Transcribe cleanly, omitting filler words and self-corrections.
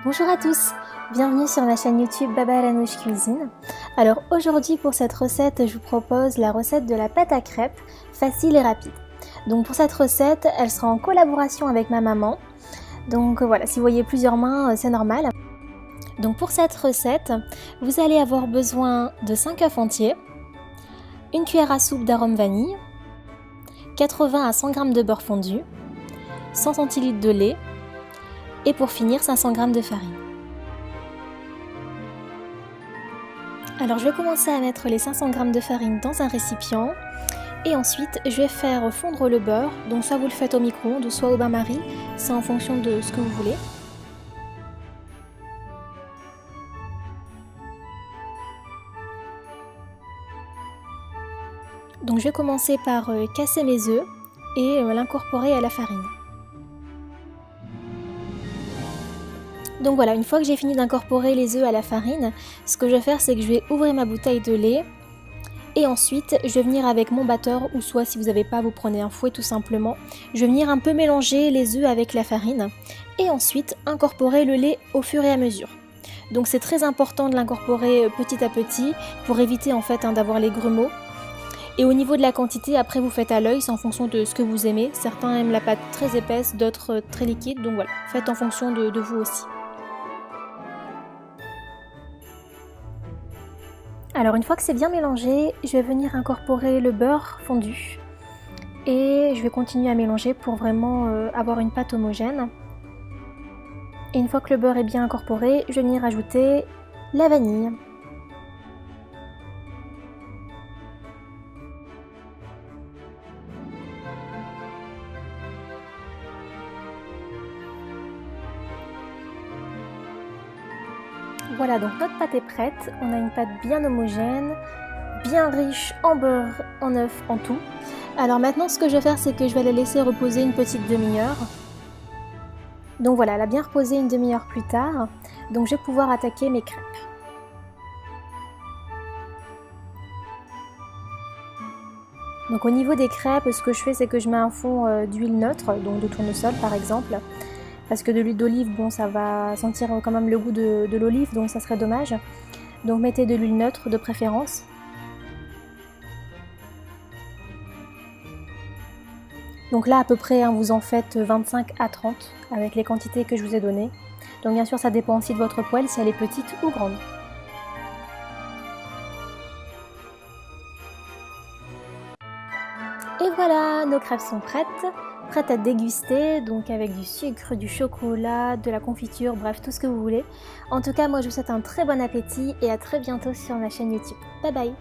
Bonjour à tous, bienvenue sur ma chaîne YouTube Baba Ranouche Cuisine. Alors aujourd'hui pour cette recette, je vous propose la recette de la pâte à crêpes, facile et rapide. Donc pour cette recette, elle sera en collaboration avec ma maman. Donc voilà, si vous voyez plusieurs mains, c'est normal. Donc pour cette recette, vous allez avoir besoin de 5 œufs entiers, une cuillère à soupe d'arôme vanille, 80 à 100 g de beurre fondu, 100 centilitres de lait et pour finir 500 g de farine. Alors je vais commencer à mettre les 500 g de farine dans un récipient et ensuite je vais faire fondre le beurre. Donc soit vous le faites au micro-ondes, soit au bain-marie, c'est en fonction de ce que vous voulez. Donc je vais commencer par casser mes œufs et l'incorporer à la farine. Donc voilà, une fois que j'ai fini d'incorporer les œufs à la farine, ce que je vais faire, c'est que je vais ouvrir ma bouteille de lait et ensuite je vais venir avec mon batteur, ou soit si vous n'avez pas, vous prenez un fouet tout simplement. Je vais venir un peu mélanger les œufs avec la farine et ensuite incorporer le lait au fur et à mesure. Donc c'est très important de l'incorporer petit à petit pour éviter en fait d'avoir les grumeaux. Et au niveau de la quantité, après vous faites à l'œil, c'est en fonction de ce que vous aimez. Certains aiment la pâte très épaisse, d'autres très liquide, donc voilà, faites en fonction de vous aussi. Alors une fois que c'est bien mélangé, je vais venir incorporer le beurre fondu et je vais continuer à mélanger pour vraiment avoir une pâte homogène. Et une fois que le beurre est bien incorporé, je vais venir ajouter la vanille. Voilà, donc notre pâte est prête. On a une pâte bien homogène, bien riche en beurre, en œufs, en tout. Alors maintenant, ce que je vais faire, c'est que je vais la laisser reposer une petite demi-heure. Donc voilà, elle a bien reposé une demi-heure plus tard. Donc je vais pouvoir attaquer mes crêpes. Donc au niveau des crêpes, ce que je fais, c'est que je mets un fond d'huile neutre, donc de tournesol par exemple. Parce que de l'huile d'olive, bon, ça va sentir quand même le goût de l'olive, donc ça serait dommage. Donc mettez de l'huile neutre de préférence. Donc là à peu près, vous en faites 25 à 30 avec les quantités que je vous ai données. Donc bien sûr ça dépend aussi de votre poêle, si elle est petite ou grande. Et voilà, nos crêpes sont prêtes à déguster, donc avec du sucre, du chocolat, de la confiture, bref, tout ce que vous voulez. En tout cas, moi je vous souhaite un très bon appétit et à très bientôt sur ma chaîne YouTube. Bye bye!